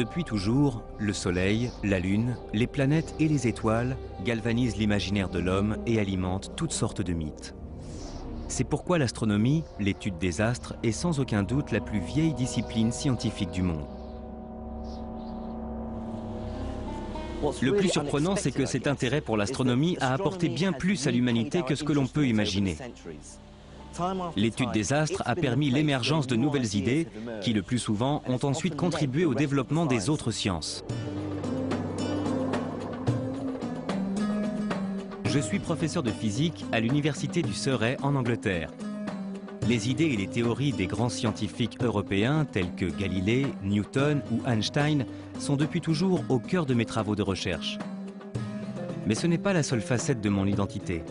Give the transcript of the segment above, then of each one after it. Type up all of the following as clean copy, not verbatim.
Depuis toujours, le Soleil, la Lune, les planètes et les étoiles galvanisent l'imaginaire de l'homme et alimentent toutes sortes de mythes. C'est pourquoi l'astronomie, l'étude des astres, est sans aucun doute la plus vieille discipline scientifique du monde. Le plus surprenant, c'est que cet intérêt pour l'astronomie a apporté bien plus à l'humanité que ce que l'on peut imaginer. L'étude des astres a permis l'émergence de nouvelles idées qui, le plus souvent, ont ensuite contribué au développement des autres sciences. Je suis professeur de physique à l'université du Surrey en Angleterre. Les idées et les théories des grands scientifiques européens tels que Galilée, Newton ou Einstein sont depuis toujours au cœur de mes travaux de recherche. Mais ce n'est pas la seule facette de mon identité.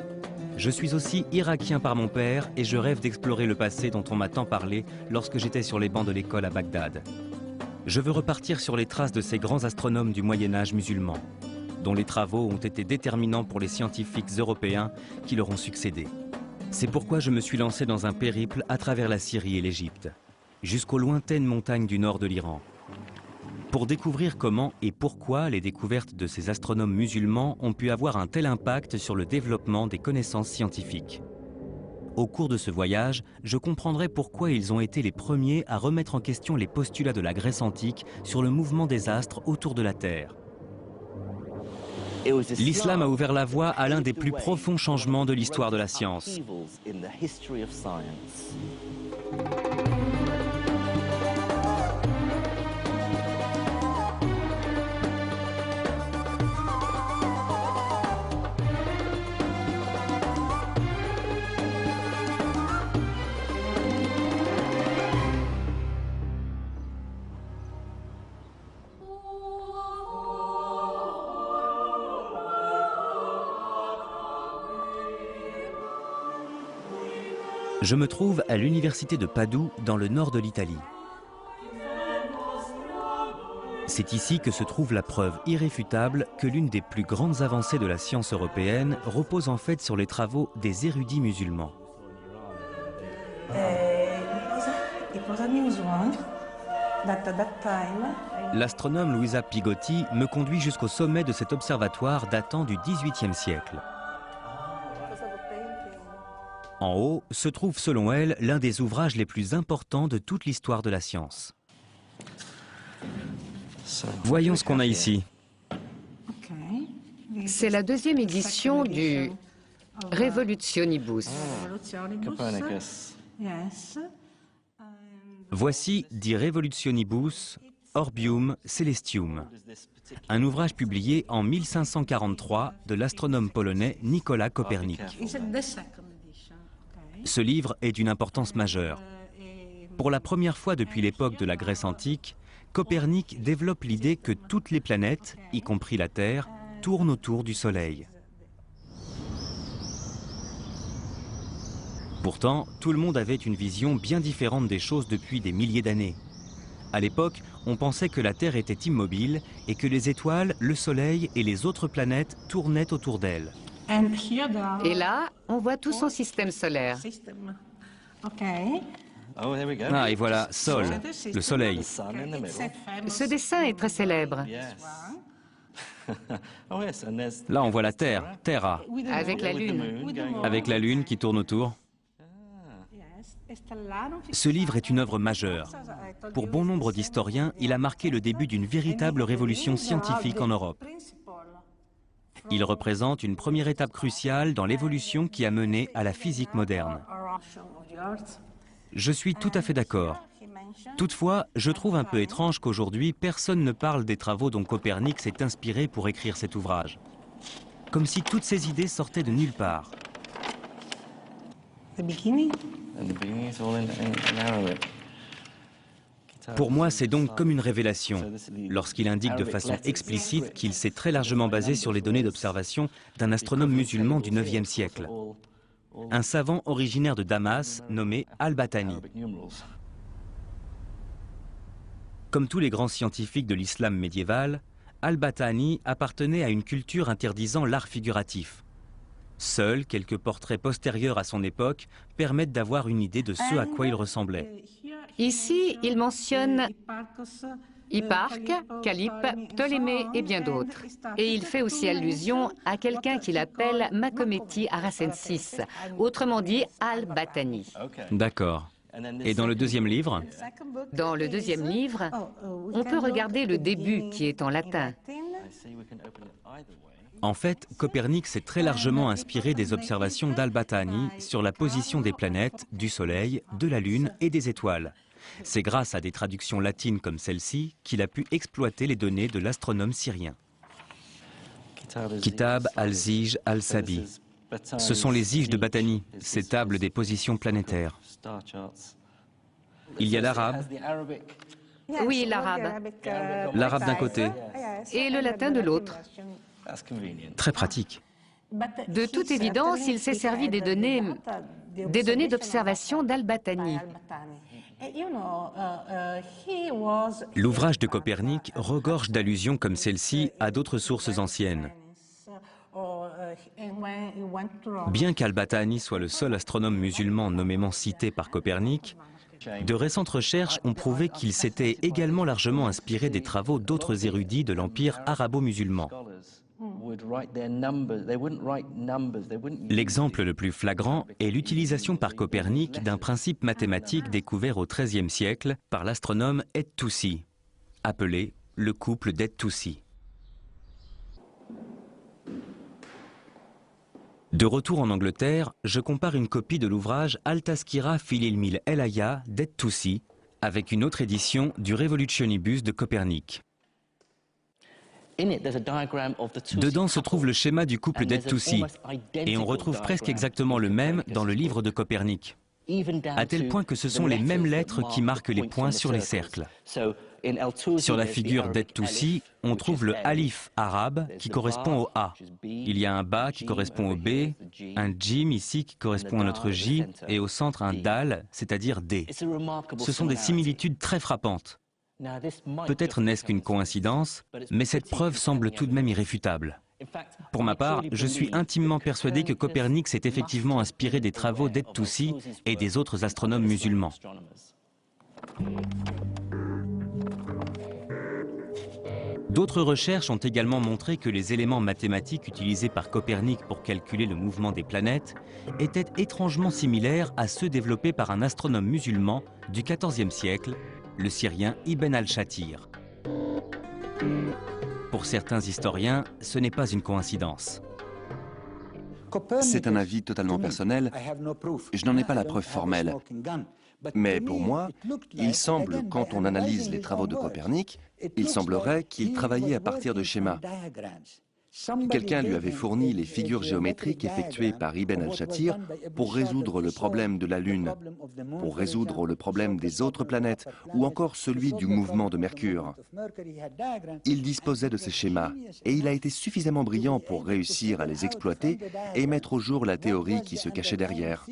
Je suis aussi irakien par mon père et je rêve d'explorer le passé dont on m'a tant parlé lorsque j'étais sur les bancs de l'école à Bagdad. Je veux repartir sur les traces de ces grands astronomes du Moyen-Âge musulman, dont les travaux ont été déterminants pour les scientifiques européens qui leur ont succédé. C'est pourquoi je me suis lancé dans un périple à travers la Syrie et l'Égypte, jusqu'aux lointaines montagnes du nord de l'Iran, pour découvrir comment et pourquoi les découvertes de ces astronomes musulmans ont pu avoir un tel impact sur le développement des connaissances scientifiques. Au cours de ce voyage, je comprendrai pourquoi ils ont été les premiers à remettre en question les postulats de la Grèce antique sur le mouvement des astres autour de la Terre. L'islam a ouvert la voie à l'un des plus profonds changements de l'histoire de la science. Je me trouve à l'université de Padoue, dans le nord de l'Italie. C'est ici que se trouve la preuve irréfutable que l'une des plus grandes avancées de la science européenne repose en fait sur les travaux des érudits musulmans. L'astronome Luisa Pigotti me conduit jusqu'au sommet de cet observatoire datant du XVIIIe siècle. En haut se trouve selon elle l'un des ouvrages les plus importants de toute l'histoire de la science. Voyons ce qu'on a ici. C'est la deuxième édition du Revolutionibus. Voici De Revolutionibus Orbium Celestium, un ouvrage publié en 1543 de l'astronome polonais Nicolas Copernic. Ce livre est d'une importance majeure. Pour la première fois depuis l'époque de la Grèce antique, Copernic développe l'idée que toutes les planètes, y compris la Terre, tournent autour du Soleil. Pourtant, tout le monde avait une vision bien différente des choses depuis des milliers d'années. À l'époque, on pensait que la Terre était immobile et que les étoiles, le Soleil et les autres planètes tournaient autour d'elle. Et là, on voit tout son système solaire. Ah, et voilà, Sol, le Soleil. Ce dessin est très célèbre. Là, on voit la Terre, Terra, Avec la Lune. avec la Lune qui tourne autour. Ce livre est une œuvre majeure. Pour bon nombre d'historiens, il a marqué le début d'une véritable révolution scientifique en Europe. Il représente une première étape cruciale dans l'évolution qui a mené à la physique moderne. Je suis tout à fait d'accord. Toutefois, je trouve un peu étrange qu'aujourd'hui, personne ne parle des travaux dont Copernic s'est inspiré pour écrire cet ouvrage. Comme si toutes ces idées sortaient de nulle part. Pour moi, c'est donc comme une révélation, lorsqu'il indique de façon explicite qu'il s'est très largement basé sur les données d'observation d'un astronome musulman du IXe siècle, un savant originaire de Damas nommé Al-Battani. Comme tous les grands scientifiques de l'islam médiéval, Al-Battani appartenait à une culture interdisant l'art figuratif. Seuls quelques portraits postérieurs à son époque permettent d'avoir une idée de ce à quoi il ressemblait. Ici, il mentionne Hipparque, Calype, Ptolémée et bien d'autres. Et il fait aussi allusion à quelqu'un qu'il appelle Macométi Aracensis, autrement dit Al-Batani. D'accord. Et dans le deuxième livre? Dans le deuxième livre, on peut regarder le début qui est en latin. En fait, Copernic s'est très largement inspiré des observations d'Al-Batani sur la position des planètes, du Soleil, de la Lune et des étoiles. C'est grâce à des traductions latines comme celle-ci qu'il a pu exploiter les données de l'astronome syrien. Kitab al-Zij al-Sabi. Ce sont les Zij de Batani, ces tables des positions planétaires. Il y a l'arabe. Oui, l'arabe. L'arabe d'un côté. Et le latin de l'autre. Très pratique. De toute évidence, il s'est servi des données d'observation d'Al-Batani. L'ouvrage de Copernic regorge d'allusions comme celle-ci à d'autres sources anciennes. Bien qu'Al-Batani soit le seul astronome musulman nommément cité par Copernic, de récentes recherches ont prouvé qu'il s'était également largement inspiré des travaux d'autres érudits de l'empire arabo-musulman. L'exemple le plus flagrant est l'utilisation par Copernic d'un principe mathématique découvert au XIIIe siècle par l'astronome et-Toussi, appelé le couple d'et-Toussi. De retour en Angleterre, je compare une copie de l'ouvrage Al-Tazkira fil ilmil el-Haya d'et-Toussi avec une autre édition du Revolutionibus de Copernic. Dedans se trouve le schéma du couple d'et-Toussi, et on retrouve presque exactement le même dans le livre de Copernic, à tel point que ce sont les mêmes lettres qui marquent les points sur les cercles. Sur la figure d'et-Toussi, on trouve le alif arabe qui correspond au A. Il y a un ba qui correspond au B, un jim ici qui correspond à notre J, et au centre un dal, c'est-à-dire D. Ce sont des similitudes très frappantes. Peut-être n'est-ce qu'une coïncidence, mais cette preuve semble tout de même irréfutable. Pour ma part, je suis intimement persuadé que Copernic s'est effectivement inspiré des travaux d'et-Toussi et des autres astronomes musulmans. D'autres recherches ont également montré que les éléments mathématiques utilisés par Copernic pour calculer le mouvement des planètes étaient étrangement similaires à ceux développés par un astronome musulman du XIVe siècle, le Syrien Ibn al-Shatir. Pour certains historiens, ce n'est pas une coïncidence. C'est un avis totalement personnel, je n'en ai pas la preuve formelle. Mais pour moi, il semble, quand on analyse les travaux de Copernic, il semblerait qu'il travaillait à partir de schémas. Quelqu'un lui avait fourni les figures géométriques effectuées par Ibn al-Shatir pour résoudre le problème de la Lune, pour résoudre le problème des autres planètes, ou encore celui du mouvement de Mercure. Il disposait de ces schémas, et il a été suffisamment brillant pour réussir à les exploiter et mettre au jour la théorie qui se cachait derrière.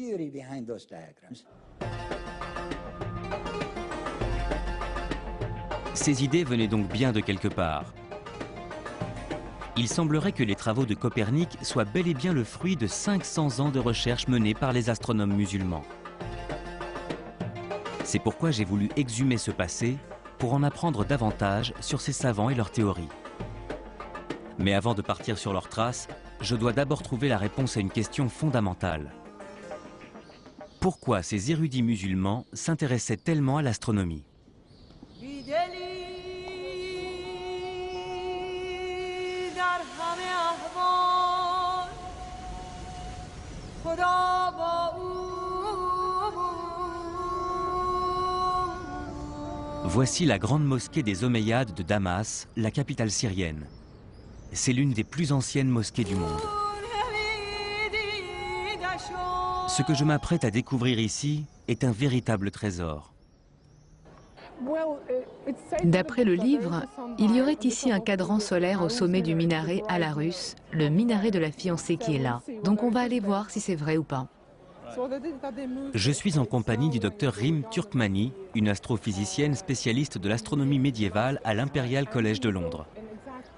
Ces idées venaient donc bien de quelque part. Il semblerait que les travaux de Copernic soient bel et bien le fruit de 500 ans de recherche menée par les astronomes musulmans. C'est pourquoi j'ai voulu exhumer ce passé pour en apprendre davantage sur ces savants et leurs théories. Mais avant de partir sur leurs traces, je dois d'abord trouver la réponse à une question fondamentale. Pourquoi ces érudits musulmans s'intéressaient tellement à l'astronomie ? Voici la grande mosquée des Omeyyades de Damas, la capitale syrienne. C'est l'une des plus anciennes mosquées du monde. Ce que je m'apprête à découvrir ici est un véritable trésor. D'après le livre, il y aurait ici un cadran solaire au sommet du minaret à la russe, le minaret de la fiancée qui est là. Donc on va aller voir si c'est vrai ou pas. Je suis en compagnie du docteur Rim Turkmani, une astrophysicienne spécialiste de l'astronomie médiévale à l'Imperial College de Londres.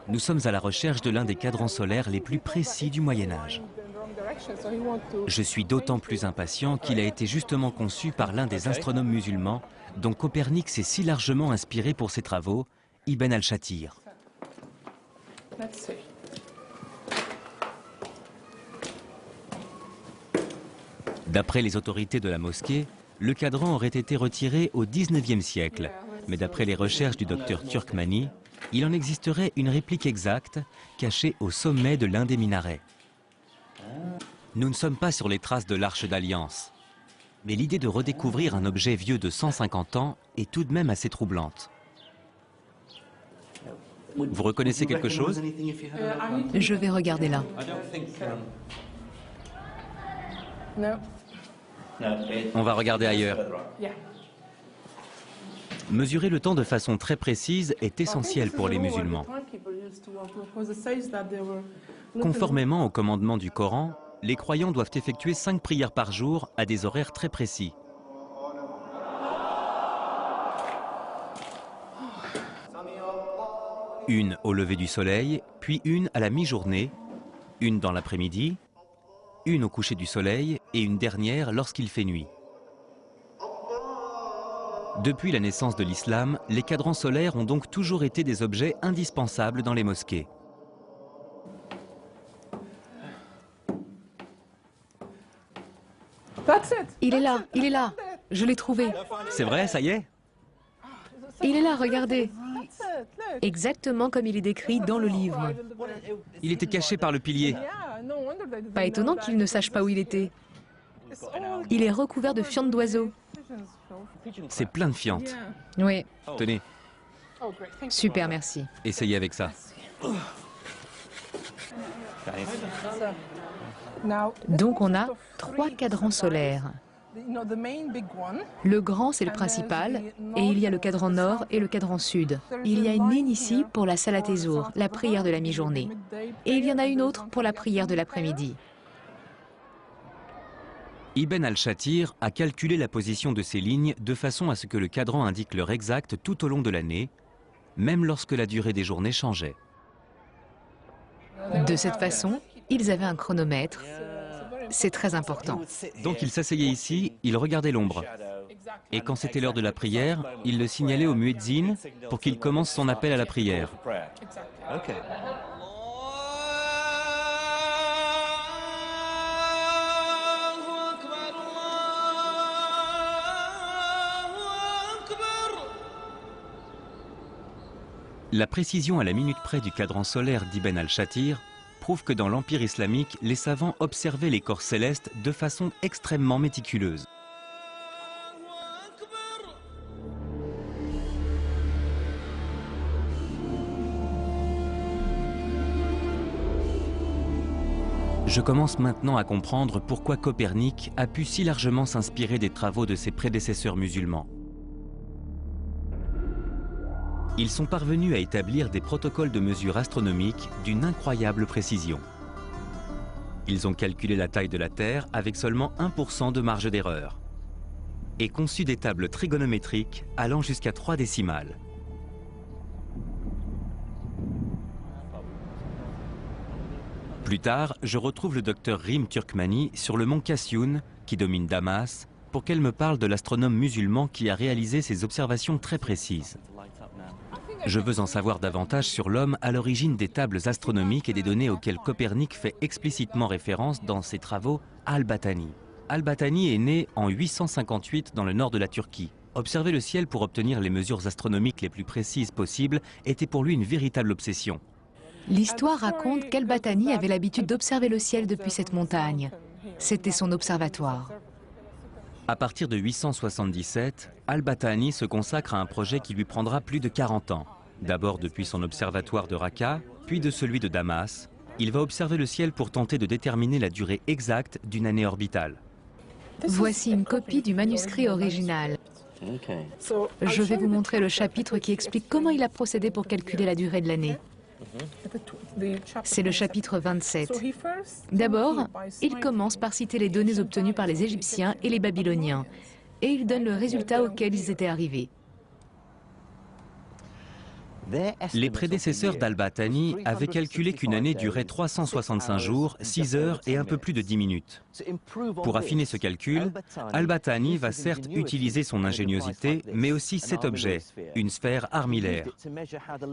Nous sommes à la recherche de l'un des cadrans solaires les plus précis du Moyen-Âge. Je suis d'autant plus impatient qu'il a été justement conçu par l'un des astronomes musulmans dont Copernic s'est si largement inspiré pour ses travaux Ibn al-Shatir. D'après les autorités de la mosquée, le cadran aurait été retiré au XIXe siècle. Mais d'après les recherches du docteur Turkmani, il en existerait une réplique exacte cachée au sommet de l'un des minarets. Nous ne sommes pas sur les traces de l'Arche d'Alliance. Mais l'idée de redécouvrir un objet vieux de 150 ans est tout de même assez troublante. Vous reconnaissez quelque chose? Je vais regarder là. On va regarder ailleurs. Mesurer le temps de façon très précise est essentiel pour les musulmans. Conformément au commandement du Coran, les croyants doivent effectuer 5 prières par jour à des horaires très précis. Une au lever du soleil, puis une à la mi-journée, une dans l'après-midi, une au coucher du soleil et une dernière lorsqu'il fait nuit. Depuis la naissance de l'islam, les cadrans solaires ont donc toujours été des objets indispensables dans les mosquées. Il est là, je l'ai trouvé. C'est vrai, ça y est? Il est là, regardez. Exactement comme il est décrit dans le livre. Il était caché par le pilier. Pas étonnant qu'il ne sache pas où il était. Il est recouvert de fientes d'oiseaux. C'est plein de fientes. Oui, Tenez, super, merci. essayez avec ça. Donc on a 3 cadrans solaires. Le grand, c'est le principal, et il y a le cadran nord et le cadran sud. Il y a une ligne ici pour la salat Tezour, la prière de la mi-journée. Et il y en a une autre pour la prière de l'après-midi. Ibn al-Shatir a calculé la position de ces lignes de façon à ce que le cadran indique l'heure exacte tout au long de l'année, même lorsque la durée des journées changeait. De cette façon, ils avaient un chronomètre. C'est très important. Donc il s'asseyait ici, il regardait l'ombre. Et quand c'était l'heure de la prière, il le signalait au muezzin pour qu'il commence son appel à la prière. La précision à la minute près du cadran solaire d'Ibn al-Shatir prouve que dans l'Empire islamique, les savants observaient les corps célestes de façon extrêmement méticuleuse. Je commence maintenant à comprendre pourquoi Copernic a pu si largement s'inspirer des travaux de ses prédécesseurs musulmans. Ils sont parvenus à établir des protocoles de mesure astronomique d'une incroyable précision. Ils ont calculé la taille de la Terre avec seulement 1% de marge d'erreur et conçu des tables trigonométriques allant jusqu'à 3 décimales. Plus tard, je retrouve le docteur Rim Turkmani sur le mont Kasyoun, qui domine Damas, pour qu'elle me parle de l'astronome musulman qui a réalisé ces observations très précises. Je veux en savoir davantage sur l'homme à l'origine des tables astronomiques et des données auxquelles Copernic fait explicitement référence dans ses travaux Al-Battani. Al-Battani est né en 858 dans le nord de la Turquie. Observer le ciel pour obtenir les mesures astronomiques les plus précises possibles était pour lui une véritable obsession. L'histoire raconte qu'Al-Battani avait l'habitude d'observer le ciel depuis cette montagne. C'était son observatoire. À partir de 877, Al-Battani se consacre à un projet qui lui prendra plus de 40 ans. D'abord depuis son observatoire de Raqqa, puis de celui de Damas, il va observer le ciel pour tenter de déterminer la durée exacte d'une année orbitale. Voici une copie du manuscrit original. Je vais vous montrer le chapitre qui explique comment il a procédé pour calculer la durée de l'année. C'est le chapitre 27. D'abord, il commence par citer les données obtenues par les Égyptiens et les Babyloniens, et il donne le résultat auquel ils étaient arrivés. Les prédécesseurs d'Al-Battani avaient calculé qu'une année durait 365 jours, 6 heures et un peu plus de 10 minutes. Pour affiner ce calcul, Al-Battani va certes utiliser son ingéniosité, mais aussi cet objet, une sphère armillaire.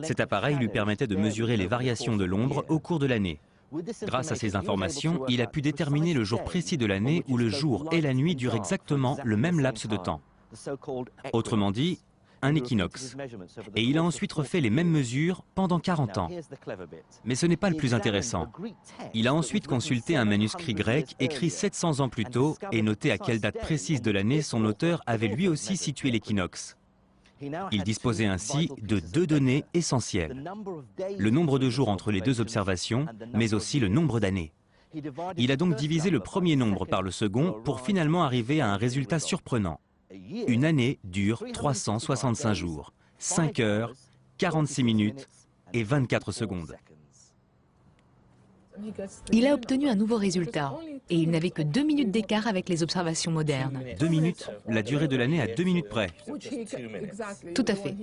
Cet appareil lui permettait de mesurer les variations de l'ombre au cours de l'année. Grâce à ces informations, il a pu déterminer le jour précis de l'année où le jour et la nuit durent exactement le même laps de temps. Autrement dit, un équinoxe. Et il a ensuite refait les mêmes mesures pendant 40 ans. Mais ce n'est pas le plus intéressant. Il a ensuite consulté un manuscrit grec écrit 700 ans plus tôt et noté à quelle date précise de l'année son auteur avait lui aussi situé l'équinoxe. Il disposait ainsi de 2 données essentielles. Le nombre de jours entre les 2 observations, mais aussi le nombre d'années. Il a donc divisé le premier nombre par le second pour finalement arriver à un résultat surprenant. Une année dure 365 jours, 5 heures, 46 minutes et 24 secondes. Il a obtenu un nouveau résultat et il n'avait que 2 minutes d'écart avec les observations modernes. 2 minutes, la durée de l'année à 2 minutes près. Tout à fait.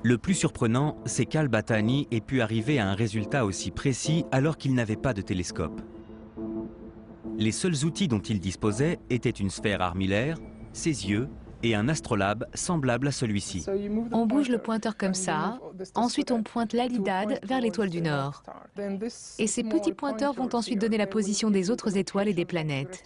Le plus surprenant, c'est qu'Al-Battani ait pu arriver à un résultat aussi précis alors qu'il n'avait pas de télescope. Les seuls outils dont il disposait étaient une sphère armillaire, ses yeux et un astrolabe semblable à celui-ci. On bouge le pointeur comme ça, ensuite on pointe l'Alidade vers l'étoile du Nord. Et ces petits pointeurs vont ensuite donner la position des autres étoiles et des planètes.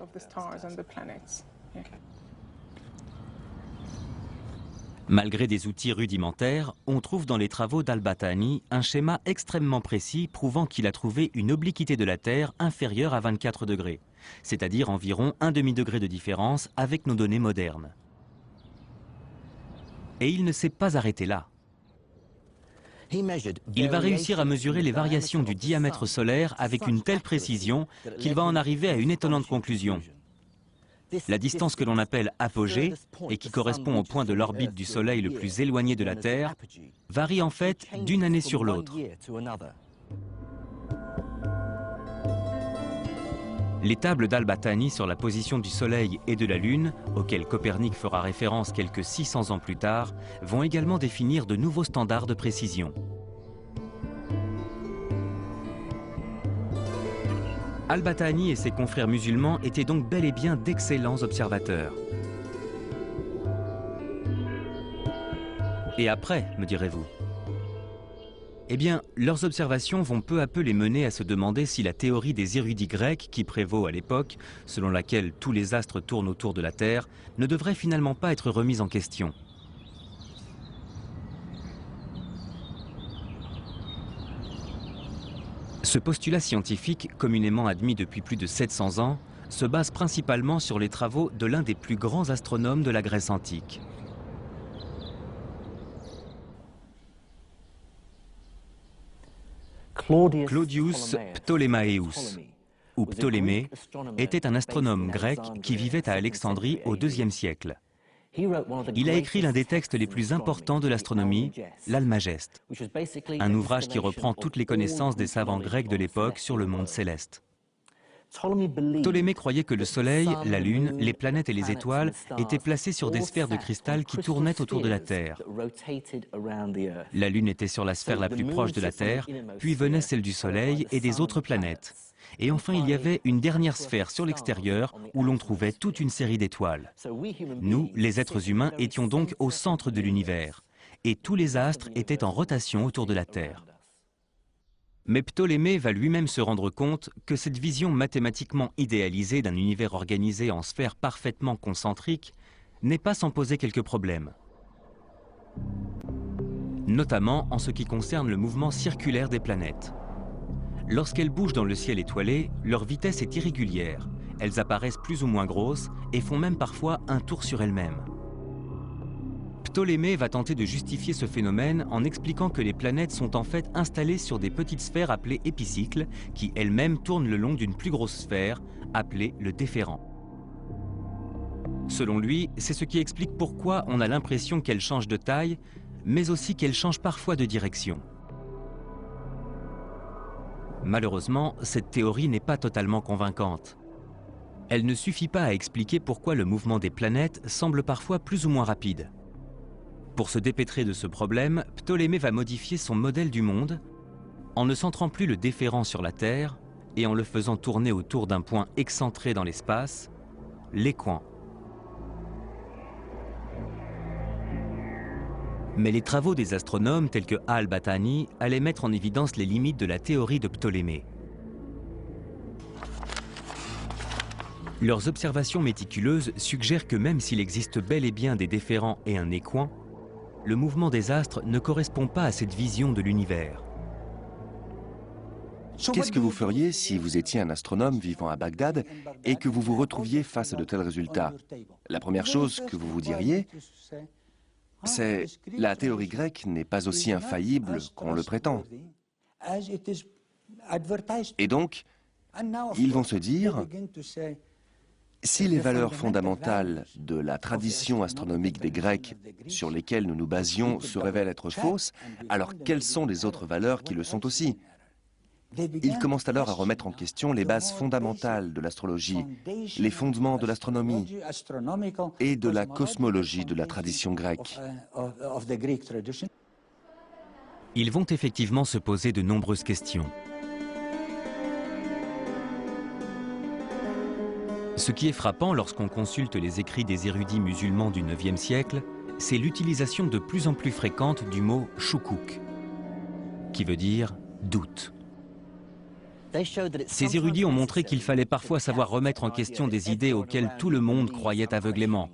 Malgré des outils rudimentaires, on trouve dans les travaux d'Al-Battani un schéma extrêmement précis prouvant qu'il a trouvé une obliquité de la Terre inférieure à 24 degrés, c'est-à-dire environ un demi-degré de différence avec nos données modernes. Et il ne s'est pas arrêté là. Il va réussir à mesurer les variations du diamètre solaire avec une telle précision qu'il va en arriver à une étonnante conclusion. La distance que l'on appelle apogée, et qui correspond au point de l'orbite du Soleil le plus éloigné de la Terre, varie en fait d'une année sur l'autre. Les tables d'Al-Battani sur la position du Soleil et de la Lune, auxquelles Copernic fera référence quelques 600 ans plus tard, vont également définir de nouveaux standards de précision. Al-Battani et ses confrères musulmans étaient donc bel et bien d'excellents observateurs. Et après, me direz-vous? Eh bien, leurs observations vont peu à peu les mener à se demander si la théorie des érudits grecs qui prévaut à l'époque, selon laquelle tous les astres tournent autour de la Terre, ne devrait finalement pas être remise en question. Ce postulat scientifique, communément admis depuis plus de 700 ans, se base principalement sur les travaux de l'un des plus grands astronomes de la Grèce antique. Claudius Ptolémaeus, ou Ptolémée, était un astronome grec qui vivait à Alexandrie au IIe siècle. Il a écrit l'un des textes les plus importants de l'astronomie, l'Almageste, un ouvrage qui reprend toutes les connaissances des savants grecs de l'époque sur le monde céleste. Ptolémée croyait que le Soleil, la Lune, les planètes et les étoiles étaient placés sur des sphères de cristal qui tournaient autour de la Terre. La Lune était sur la sphère la plus proche de la Terre, puis venait celle du Soleil et des autres planètes. Et enfin, il y avait une dernière sphère sur l'extérieur où l'on trouvait toute une série d'étoiles. Nous, les êtres humains, étions donc au centre de l'univers, et tous les astres étaient en rotation autour de la Terre. Mais Ptolémée va lui-même se rendre compte que cette vision mathématiquement idéalisée d'un univers organisé en sphères parfaitement concentriques n'est pas sans poser quelques problèmes. Notamment en ce qui concerne le mouvement circulaire des planètes. Lorsqu'elles bougent dans le ciel étoilé, leur vitesse est irrégulière. Elles apparaissent plus ou moins grosses et font même parfois un tour sur elles-mêmes. Ptolémée va tenter de justifier ce phénomène en expliquant que les planètes sont en fait installées sur des petites sphères appelées épicycles qui elles-mêmes tournent le long d'une plus grosse sphère appelée le déférent. Selon lui, c'est ce qui explique pourquoi on a l'impression qu'elles changent de taille, mais aussi qu'elles changent parfois de direction. Malheureusement, cette théorie n'est pas totalement convaincante. elle ne suffit pas à expliquer pourquoi le mouvement des planètes semble parfois plus ou moins rapide. Pour se dépêtrer de ce problème, Ptolémée va modifier son modèle du monde en ne centrant plus le déférent sur la Terre et en le faisant tourner autour d'un point excentré dans l'espace, l'équant. Mais les travaux des astronomes tels que Al-Battani allaient mettre en évidence les limites de la théorie de Ptolémée. Leurs observations méticuleuses suggèrent que même s'il existe bel et bien des déférents et un équant, le mouvement des astres ne correspond pas à cette vision de l'univers. Qu'est-ce que vous feriez si vous étiez un astronome vivant à Bagdad et que vous vous retrouviez face à de tels résultats? La première chose que vous vous diriez, c'est « la théorie grecque n'est pas aussi infaillible qu'on le prétend ». Et donc, ils vont se dire, si les valeurs fondamentales de la tradition astronomique des Grecs sur lesquelles nous nous basions se révèlent être fausses, alors quelles sont les autres valeurs qui le sont aussi? Ils commencent alors à remettre en question les bases fondamentales de l'astrologie, les fondements de l'astronomie et de la cosmologie de la tradition grecque. Ils vont effectivement se poser de nombreuses questions. Ce qui est frappant lorsqu'on consulte les écrits des érudits musulmans du IXe siècle, c'est l'utilisation de plus en plus fréquente du mot « shukuk », qui veut dire « doute ». Ces érudits ont montré qu'il fallait parfois savoir remettre en question des idées auxquelles tout le monde croyait aveuglément.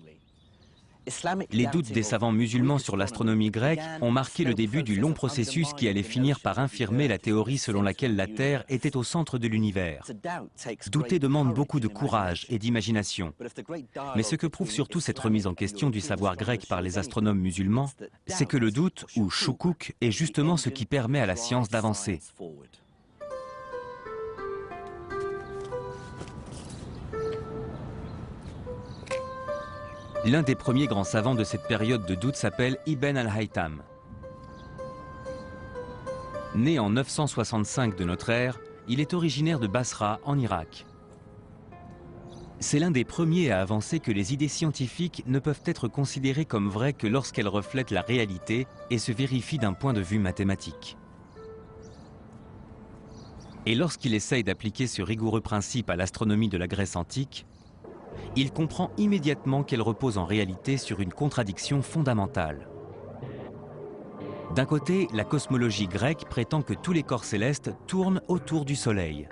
Les doutes des savants musulmans sur l'astronomie grecque ont marqué le début du long processus qui allait finir par infirmer la théorie selon laquelle la Terre était au centre de l'univers. Douter demande beaucoup de courage et d'imagination. Mais ce que prouve surtout cette remise en question du savoir grec par les astronomes musulmans, c'est que le doute, ou shukuk, est justement ce qui permet à la science d'avancer. L'un des premiers grands savants de cette période de doute s'appelle Ibn al-Haytham. Né en 965 de notre ère, il est originaire de Basra, en Irak. C'est l'un des premiers à avancer que les idées scientifiques ne peuvent être considérées comme vraies que lorsqu'elles reflètent la réalité et se vérifient d'un point de vue mathématique. Et lorsqu'il essaye d'appliquer ce rigoureux principe à l'astronomie de la Grèce antique, il comprend immédiatement qu'elle repose en réalité sur une contradiction fondamentale. D'un côté, la cosmologie grecque prétend que tous les corps célestes tournent autour du Soleil.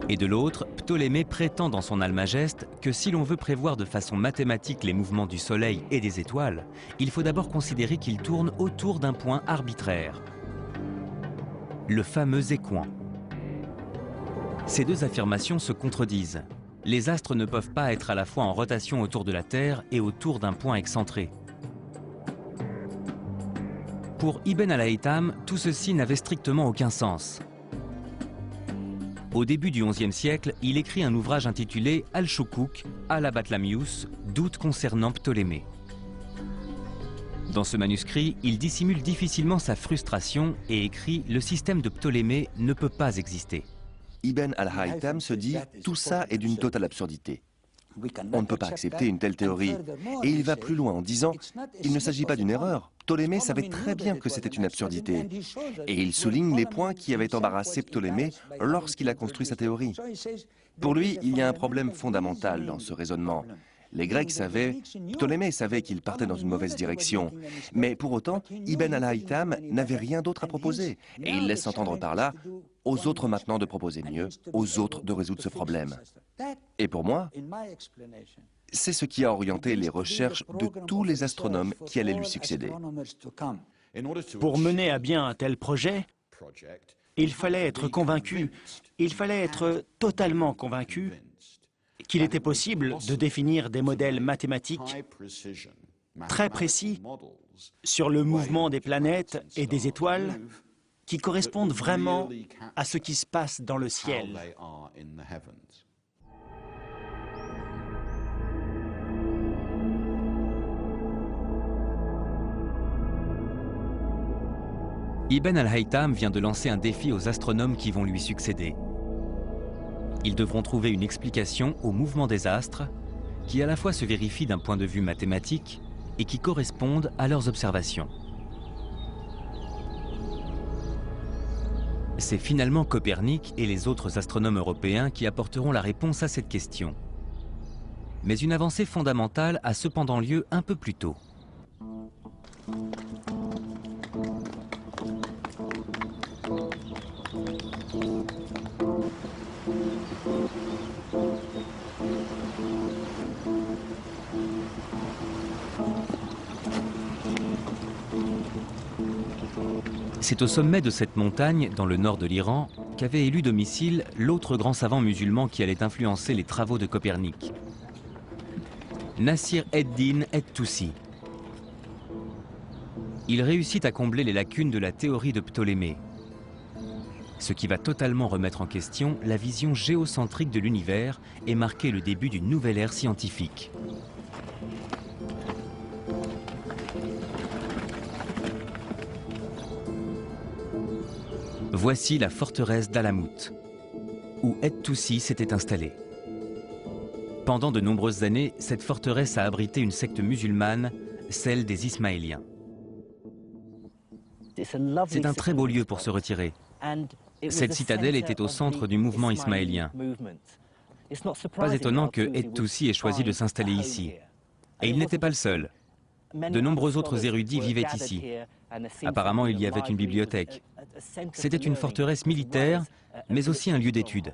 Et de l'autre, Ptolémée prétend dans son Almageste que si l'on veut prévoir de façon mathématique les mouvements du Soleil et des étoiles, il faut d'abord considérer qu'ils tournent autour d'un point arbitraire, le fameux équant. Ces deux affirmations se contredisent. Les astres ne peuvent pas être à la fois en rotation autour de la Terre et autour d'un point excentré. Pour Ibn al-Haytham, tout ceci n'avait strictement aucun sens. Au début du XIe siècle, il écrit un ouvrage intitulé Al-Shukuk, al-Batlamius, doute concernant Ptolémée. Dans ce manuscrit, il dissimule difficilement sa frustration et écrit « Le système de Ptolémée ne peut pas exister ». Ibn al-Haytham se dit « Tout ça est d'une totale absurdité. On ne peut pas accepter une telle théorie. » Et il va plus loin en disant « Il ne s'agit pas d'une erreur. Ptolémée savait très bien que c'était une absurdité. » Et il souligne les points qui avaient embarrassé Ptolémée lorsqu'il a construit sa théorie. Pour lui, il y a un problème fondamental dans ce raisonnement. Les Grecs savaient, Ptolémée savait qu'il partait dans une mauvaise direction. Mais pour autant, Ibn al-Haytham n'avait rien d'autre à proposer. Et il laisse entendre par là, aux autres maintenant de proposer mieux, aux autres de résoudre ce problème. Et pour moi, c'est ce qui a orienté les recherches de tous les astronomes qui allaient lui succéder. Pour mener à bien un tel projet, il fallait être convaincu, il fallait être totalement convaincu qu'il était possible de définir des modèles mathématiques très précis sur le mouvement des planètes et des étoiles qui correspondent vraiment à ce qui se passe dans le ciel. Ibn al-Haytham vient de lancer un défi aux astronomes qui vont lui succéder. Ils devront trouver une explication au mouvement des astres qui à la fois se vérifie d'un point de vue mathématique et qui correspondent à leurs observations. C'est finalement Copernic et les autres astronomes européens qui apporteront la réponse à cette question. Mais une avancée fondamentale a cependant lieu un peu plus tôt. C'est au sommet de cette montagne, dans le nord de l'Iran, qu'avait élu domicile l'autre grand savant musulman qui allait influencer les travaux de Copernic, Nasir ed-Din et-Toussi. Il réussit à combler les lacunes de la théorie de Ptolémée, ce qui va totalement remettre en question la vision géocentrique de l'univers et marquer le début d'une nouvelle ère scientifique. Voici la forteresse d'Alamout, où et-Toussi s'était installé. Pendant de nombreuses années, cette forteresse a abrité une secte musulmane, celle des Ismaéliens. C'est un très beau lieu pour se retirer. Cette citadelle était au centre du mouvement ismaélien. Pas étonnant que et-Toussi ait choisi de s'installer ici. Et il n'était pas le seul. De nombreux autres érudits vivaient ici. Apparemment, il y avait une bibliothèque. C'était une forteresse militaire, mais aussi un lieu d'étude.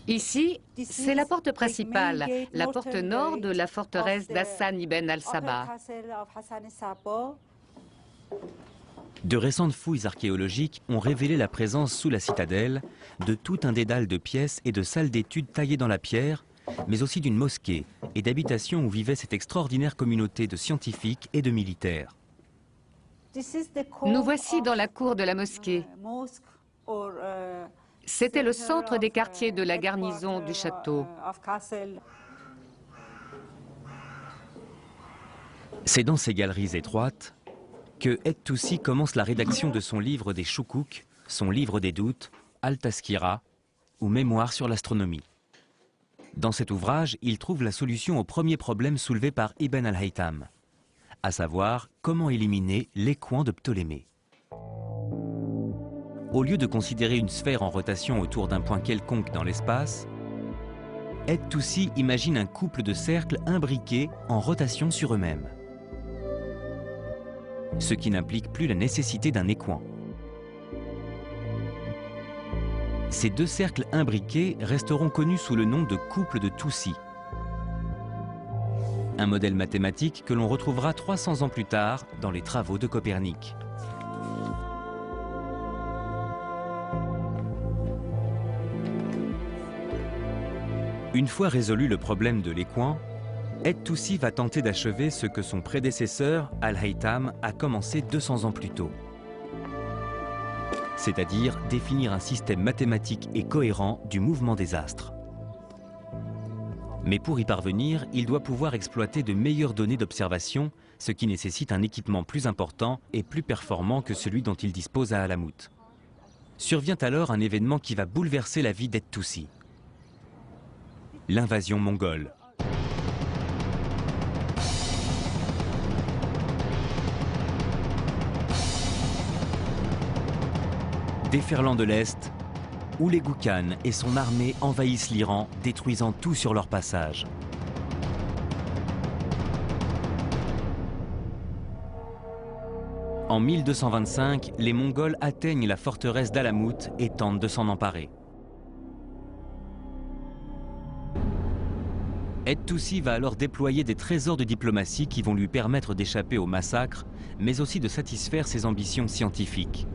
Ici, c'est la porte principale, la porte nord de la forteresse d'Hassan ibn al-Sabah. De récentes fouilles archéologiques ont révélé la présence sous la citadelle de tout un dédale de pièces et de salles d'études taillées dans la pierre, mais aussi d'une mosquée et d'habitations où vivait cette extraordinaire communauté de scientifiques et de militaires. Nous voici dans la cour de la mosquée. C'était le centre des quartiers de la garnison du château. C'est dans ces galeries étroites que et-Toussi commence la rédaction de son livre des Choukouk, son livre des doutes, Al-Tazkira, ou Mémoire sur l'astronomie. Dans cet ouvrage, il trouve la solution au premier problème soulevé par Ibn al-Haytham, à savoir comment éliminer l'équant de Ptolémée. Au lieu de considérer une sphère en rotation autour d'un point quelconque dans l'espace, et-Toussi imagine un couple de cercles imbriqués en rotation sur eux-mêmes, ce qui n'implique plus la nécessité d'un équant. Ces deux cercles imbriqués resteront connus sous le nom de couple de Toussi, un modèle mathématique que l'on retrouvera 300 ans plus tard dans les travaux de Copernic. Une fois résolu le problème de l'équant, et-Toussi va tenter d'achever ce que son prédécesseur, Al-Haytham, a commencé 200 ans plus tôt. C'est-à-dire définir un système mathématique et cohérent du mouvement des astres. Mais pour y parvenir, il doit pouvoir exploiter de meilleures données d'observation, ce qui nécessite un équipement plus important et plus performant que celui dont il dispose à Alamout. Survient alors un événement qui va bouleverser la vie d'et-Toussi. L'invasion mongole. Déferlant de l'Est, Oulégou Khan et son armée envahissent l'Iran, détruisant tout sur leur passage. En 1225, les Mongols atteignent la forteresse d'Alamout et tentent de s'en emparer. Et-Toussi va alors déployer des trésors de diplomatie qui vont lui permettre d'échapper au massacre, mais aussi de satisfaire ses ambitions scientifiques.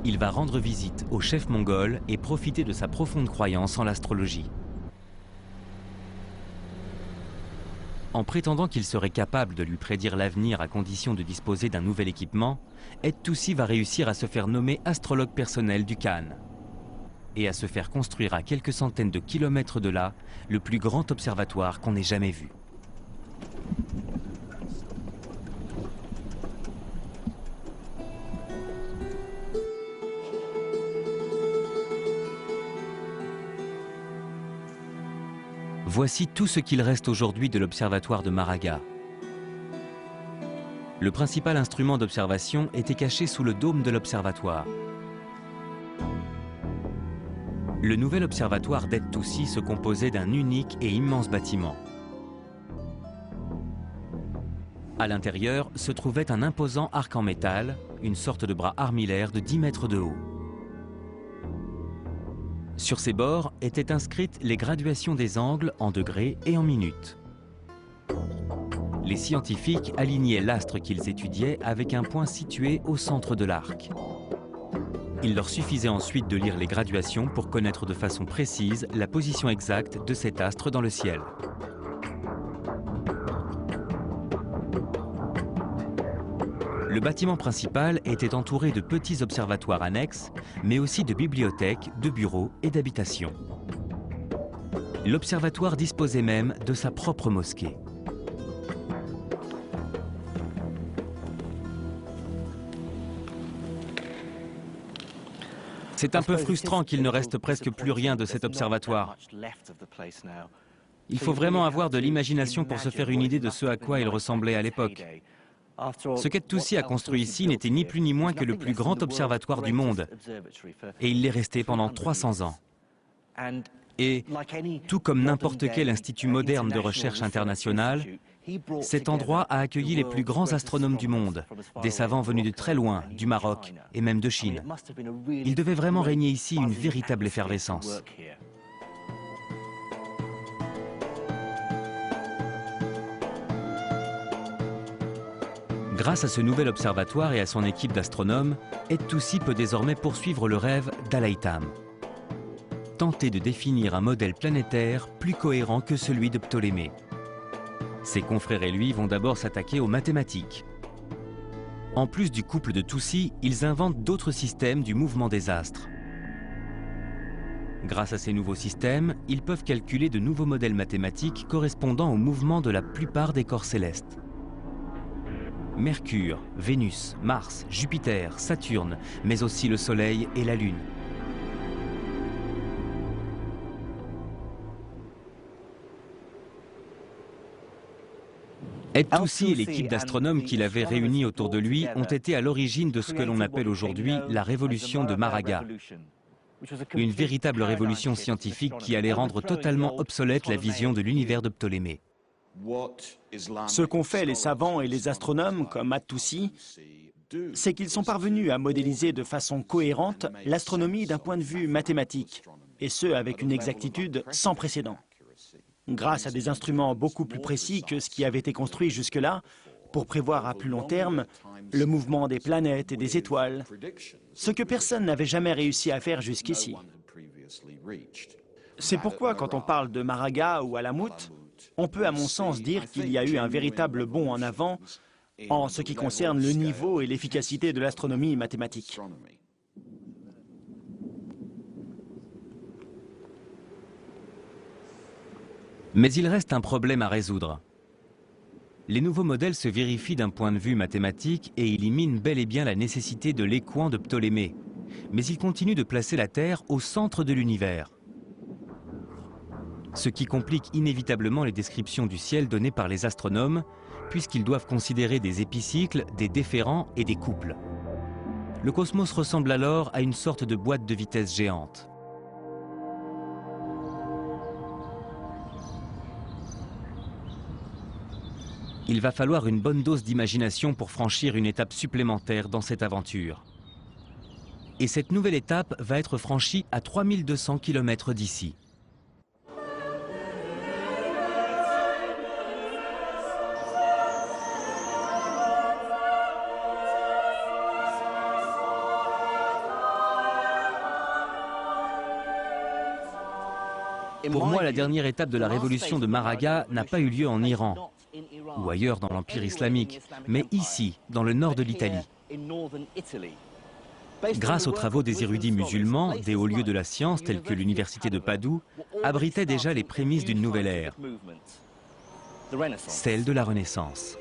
Il va rendre visite au chef mongol et profiter de sa profonde croyance en l'astrologie. En prétendant qu'il serait capable de lui prédire l'avenir à condition de disposer d'un nouvel équipement, et-Toussi va réussir à se faire nommer astrologue personnel du Khan et à se faire construire à quelques centaines de kilomètres de là le plus grand observatoire qu'on ait jamais vu. Voici tout ce qu'il reste aujourd'hui de l'observatoire de Maraga. Le principal instrument d'observation était caché sous le dôme de l'observatoire. Le nouvel observatoire d'Et-Toussi se composait d'un unique et immense bâtiment. À l'intérieur se trouvait un imposant arc en métal, une sorte de bras armillaire de 10 mètres de haut. Sur ses bords étaient inscrites les graduations des angles en degrés et en minutes. Les scientifiques alignaient l'astre qu'ils étudiaient avec un point situé au centre de l'arc. Il leur suffisait ensuite de lire les graduations pour connaître de façon précise la position exacte de cet astre dans le ciel. Le bâtiment principal était entouré de petits observatoires annexes, mais aussi de bibliothèques, de bureaux et d'habitations. L'observatoire disposait même de sa propre mosquée. C'est un peu frustrant qu'il ne reste presque plus rien de cet observatoire. Il faut vraiment avoir de l'imagination pour se faire une idée de ce à quoi il ressemblait à l'époque. Ce qu'Et-Toussi a construit ici n'était ni plus ni moins que le plus grand observatoire du monde. Et il l'est resté pendant 300 ans. Et, tout comme n'importe quel institut moderne de recherche internationale, cet endroit a accueilli les plus grands astronomes du monde, des savants venus de très loin, du Maroc et même de Chine. Il devait vraiment régner ici une véritable effervescence. Grâce à ce nouvel observatoire et à son équipe d'astronomes, Et-Toussi peut désormais poursuivre le rêve d'Al-Haytham. Tenter de définir un modèle planétaire plus cohérent que celui de Ptolémée. Ses confrères et lui vont d'abord s'attaquer aux mathématiques. En plus du couple de Toussi, ils inventent d'autres systèmes du mouvement des astres. Grâce à ces nouveaux systèmes, ils peuvent calculer de nouveaux modèles mathématiques correspondant au mouvement de la plupart des corps célestes. Mercure, Vénus, Mars, Jupiter, Saturne, mais aussi le Soleil et la Lune. Et-Toussi et l'équipe d'astronomes qu'il avait réunis autour de lui ont été à l'origine de ce que l'on appelle aujourd'hui la révolution de Maraga. Une véritable révolution scientifique qui allait rendre totalement obsolète la vision de l'univers de Ptolémée. Ce qu'ont fait les savants et les astronomes comme At-Toussi, c'est qu'ils sont parvenus à modéliser de façon cohérente l'astronomie d'un point de vue mathématique, et ce avec une exactitude sans précédent. Grâce à des instruments beaucoup plus précis que ce qui avait été construit jusque-là, pour prévoir à plus long terme le mouvement des planètes et des étoiles, ce que personne n'avait jamais réussi à faire jusqu'ici. C'est pourquoi quand on parle de Maraga ou Alamut, on peut à mon sens dire qu'il y a eu un véritable bond en avant en ce qui concerne le niveau et l'efficacité de l'astronomie mathématique. Mais il reste un problème à résoudre. Les nouveaux modèles se vérifient d'un point de vue mathématique et éliminent bel et bien la nécessité de l'équant de Ptolémée. Mais ils continuent de placer la Terre au centre de l'univers. Ce qui complique inévitablement les descriptions du ciel données par les astronomes, puisqu'ils doivent considérer des épicycles, des déférents et des couples. Le cosmos ressemble alors à une sorte de boîte de vitesse géante. Il va falloir une bonne dose d'imagination pour franchir une étape supplémentaire dans cette aventure. Et cette nouvelle étape va être franchie à 3200 km d'ici. Pour moi, la dernière étape de la révolution de Maraga n'a pas eu lieu en Iran, ou ailleurs dans l'Empire islamique, mais ici, dans le nord de l'Italie. Grâce aux travaux des érudits musulmans, des hauts lieux de la science tels que l'université de Padoue abritaient déjà les prémices d'une nouvelle ère, celle de la Renaissance.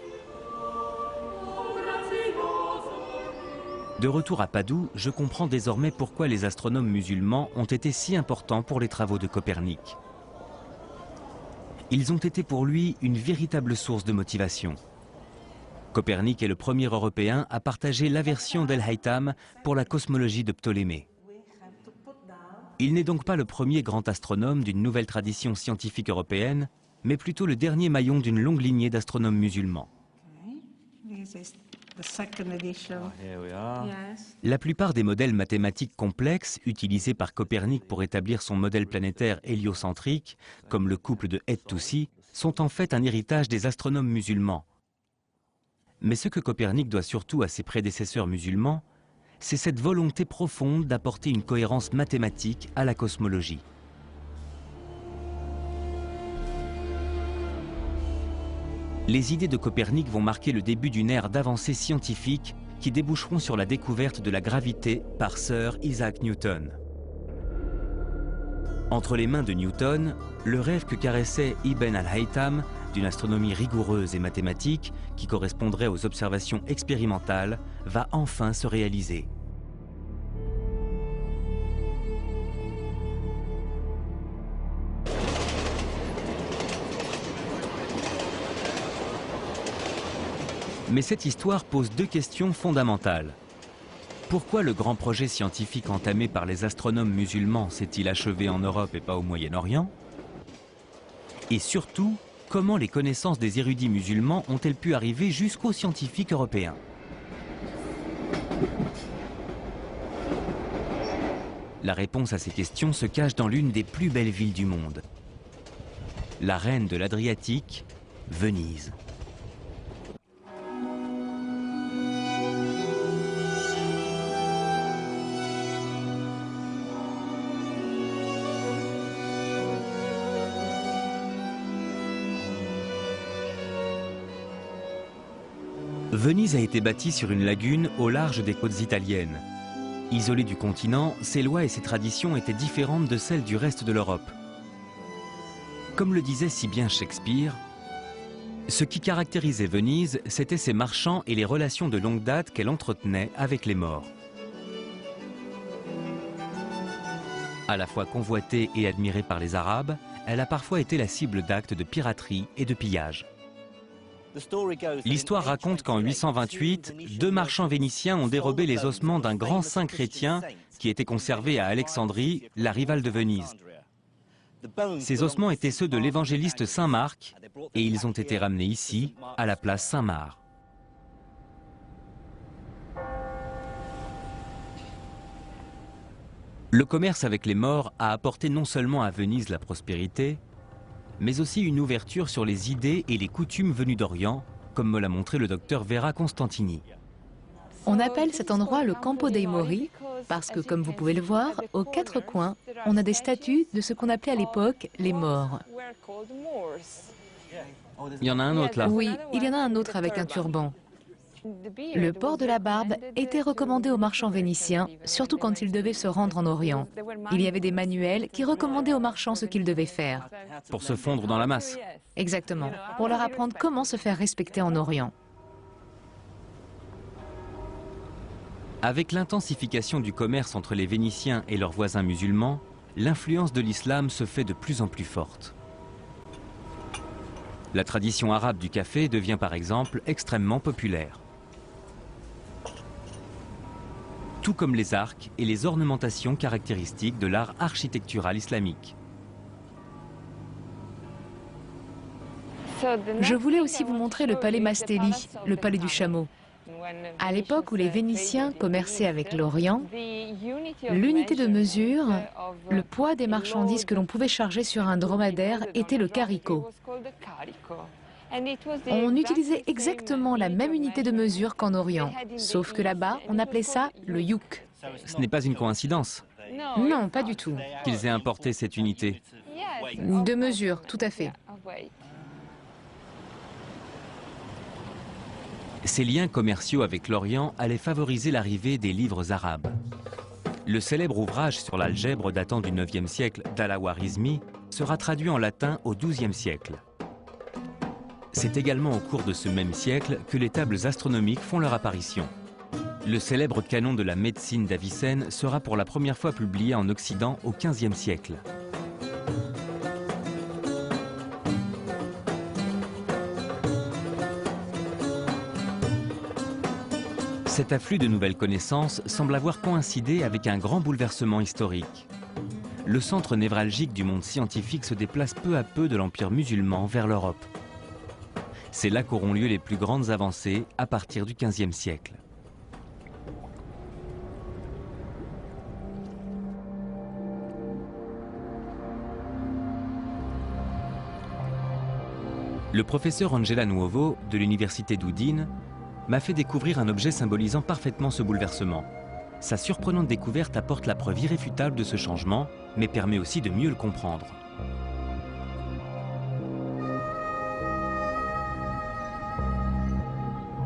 De retour à Padoue, je comprends désormais pourquoi les astronomes musulmans ont été si importants pour les travaux de Copernic. Ils ont été pour lui une véritable source de motivation. Copernic est le premier Européen à partager l'aversion d'El-Haytham pour la cosmologie de Ptolémée. Il n'est donc pas le premier grand astronome d'une nouvelle tradition scientifique européenne, mais plutôt le dernier maillon d'une longue lignée d'astronomes musulmans. La plupart des modèles mathématiques complexes utilisés par Copernic pour établir son modèle planétaire héliocentrique, comme le couple de Het-Toussi, sont en fait un héritage des astronomes musulmans. Mais ce que Copernic doit surtout à ses prédécesseurs musulmans, c'est cette volonté profonde d'apporter une cohérence mathématique à la cosmologie. Les idées de Copernic vont marquer le début d'une ère d'avancées scientifiques qui déboucheront sur la découverte de la gravité par Sir Isaac Newton. Entre les mains de Newton, le rêve que caressait Ibn al-Haytham d'une astronomie rigoureuse et mathématique qui correspondrait aux observations expérimentales va enfin se réaliser. Mais cette histoire pose deux questions fondamentales. Pourquoi le grand projet scientifique entamé par les astronomes musulmans s'est-il achevé en Europe et pas au Moyen-Orient? Et surtout, comment les connaissances des érudits musulmans ont-elles pu arriver jusqu'aux scientifiques européens? La réponse à ces questions se cache dans l'une des plus belles villes du monde. La reine de l'Adriatique, Venise. Venise a été bâtie sur une lagune au large des côtes italiennes. Isolée du continent, ses lois et ses traditions étaient différentes de celles du reste de l'Europe. Comme le disait si bien Shakespeare, ce qui caractérisait Venise, c'était ses marchands et les relations de longue date qu'elle entretenait avec les morts. À la fois convoitée et admirée par les Arabes, elle a parfois été la cible d'actes de piraterie et de pillage. L'histoire raconte qu'en 828, deux marchands vénitiens ont dérobé les ossements d'un grand saint chrétien qui était conservé à Alexandrie, la rivale de Venise. Ces ossements étaient ceux de l'évangéliste Saint Marc et ils ont été ramenés ici, à la place Saint-Marc. Le commerce avec les morts a apporté non seulement à Venise la prospérité, mais aussi une ouverture sur les idées et les coutumes venues d'Orient, comme me l'a montré le docteur Vera Constantini. On appelle cet endroit le Campo dei Mori parce que, comme vous pouvez le voir, aux quatre coins, on a des statues de ce qu'on appelait à l'époque les morts. Il y en a un autre là. Oui, il y en a un autre avec un turban. Le port de la barbe était recommandé aux marchands vénitiens, surtout quand ils devaient se rendre en Orient. Il y avait des manuels qui recommandaient aux marchands ce qu'ils devaient faire. Pour se fondre dans la masse. Exactement, pour leur apprendre comment se faire respecter en Orient. Avec l'intensification du commerce entre les Vénitiens et leurs voisins musulmans, l'influence de l'islam se fait de plus en plus forte. La tradition arabe du café devient par exemple extrêmement populaire. Tout comme les arcs et les ornementations caractéristiques de l'art architectural islamique. Je voulais aussi vous montrer le palais Mastelli, le palais du chameau. À l'époque où les Vénitiens commerçaient avec l'Orient, l'unité de mesure, le poids des marchandises que l'on pouvait charger sur un dromadaire était le carico. On utilisait exactement la même unité de mesure qu'en Orient, sauf que là-bas, on appelait ça le youk. Ce n'est pas une coïncidence Non, pas du tout. qu'ils aient importé cette unité. De mesure, tout à fait. Ces liens commerciaux avec l'Orient allaient favoriser l'arrivée des livres arabes. Le célèbre ouvrage sur l'algèbre datant du 9e siècle d'Al-Khwarizmi sera traduit en latin au 12e siècle. C'est également au cours de ce même siècle que les tables astronomiques font leur apparition. Le célèbre canon de la médecine d'Avicenne sera pour la première fois publié en Occident au 15e siècle. Cet afflux de nouvelles connaissances semble avoir coïncidé avec un grand bouleversement historique. Le centre névralgique du monde scientifique se déplace peu à peu de l'empire musulman vers l'Europe. C'est là qu'auront lieu les plus grandes avancées à partir du XVe siècle. Le professeur Angela Nuovo de l'université d'Udine m'a fait découvrir un objet symbolisant parfaitement ce bouleversement. Sa surprenante découverte apporte la preuve irréfutable de ce changement, mais permet aussi de mieux le comprendre.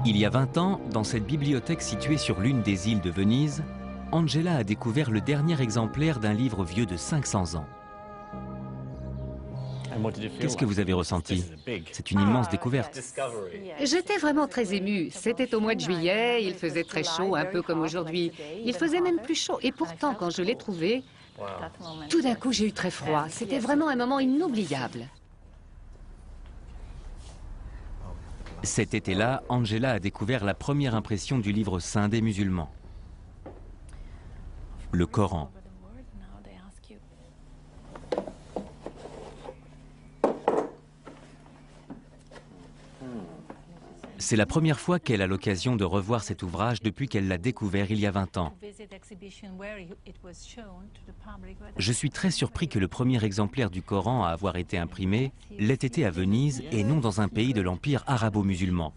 Il y a 20 ans, dans cette bibliothèque située sur l'une des îles de Venise, Angela a découvert le dernier exemplaire d'un livre vieux de 500 ans. Qu'est-ce que vous avez ressenti? C'est une immense découverte. J'étais vraiment très émue. C'était au mois de juillet, il faisait très chaud, un peu comme aujourd'hui. Il faisait même plus chaud. Et pourtant, quand je l'ai trouvé, tout d'un coup, j'ai eu très froid. C'était vraiment un moment inoubliable. Cet été-là, Angela a découvert la première impression du livre saint des musulmans, le Coran. C'est la première fois qu'elle a l'occasion de revoir cet ouvrage depuis qu'elle l'a découvert il y a 20 ans. Je suis très surpris que le premier exemplaire du Coran à avoir été imprimé l'ait été à Venise et non dans un pays de l'empire arabo-musulman.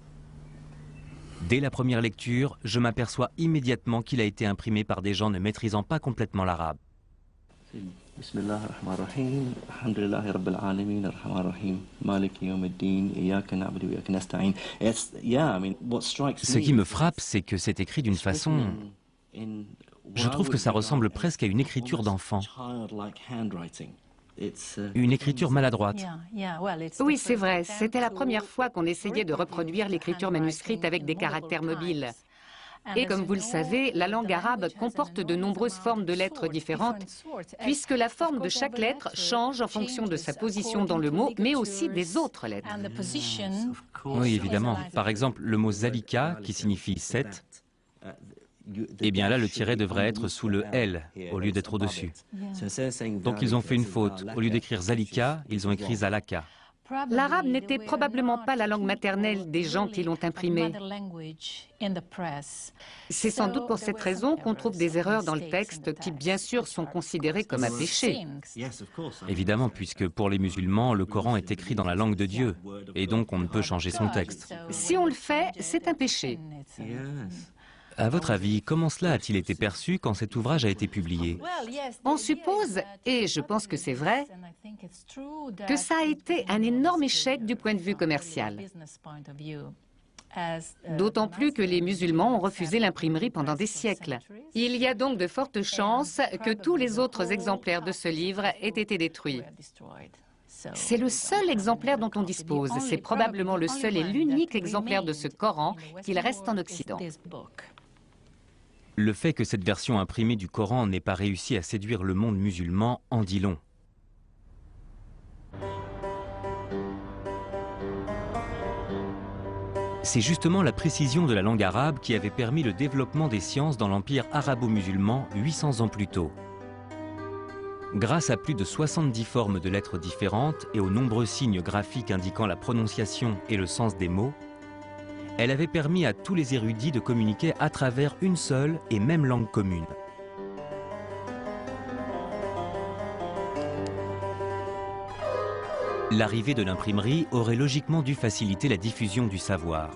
Dès la première lecture, je m'aperçois immédiatement qu'il a été imprimé par des gens ne maîtrisant pas complètement l'arabe. Ce qui me frappe, c'est que c'est écrit d'une façon... Je trouve que ça ressemble presque à une écriture d'enfant. Une écriture maladroite. Oui, c'est vrai. C'était la première fois qu'on essayait de reproduire l'écriture manuscrite avec des caractères mobiles. Et comme vous le savez, la langue arabe comporte de nombreuses formes de lettres différentes, puisque la forme de chaque lettre change en fonction de sa position dans le mot, mais aussi des autres lettres. Oui, évidemment. Par exemple, le mot zalika, qui signifie 7, eh bien là, le tiret devrait être sous le L, au lieu d'être au-dessus. Donc ils ont fait une faute. Au lieu d'écrire zalika, ils ont écrit zalaka. L'arabe n'était probablement pas la langue maternelle des gens qui l'ont imprimé. C'est sans doute pour cette raison qu'on trouve des erreurs dans le texte qui, bien sûr, sont considérées comme un péché. Évidemment, puisque pour les musulmans, le Coran est écrit dans la langue de Dieu, et donc on ne peut changer son texte. Si on le fait, c'est un péché. À votre avis, comment cela a-t-il été perçu quand cet ouvrage a été publié? On suppose, et je pense que c'est vrai, que ça a été un énorme échec du point de vue commercial. D'autant plus que les musulmans ont refusé l'imprimerie pendant des siècles. Il y a donc de fortes chances que tous les autres exemplaires de ce livre aient été détruits. C'est le seul exemplaire dont on dispose. C'est probablement le seul et l'unique exemplaire de ce Coran qu'il reste en Occident. Le fait que cette version imprimée du Coran n'ait pas réussi à séduire le monde musulman en dit long. C'est justement la précision de la langue arabe qui avait permis le développement des sciences dans l'empire arabo-musulman 800 ans plus tôt. Grâce à plus de 70 formes de lettres différentes et aux nombreux signes graphiques indiquant la prononciation et le sens des mots, elle avait permis à tous les érudits de communiquer à travers une seule et même langue commune. L'arrivée de l'imprimerie aurait logiquement dû faciliter la diffusion du savoir.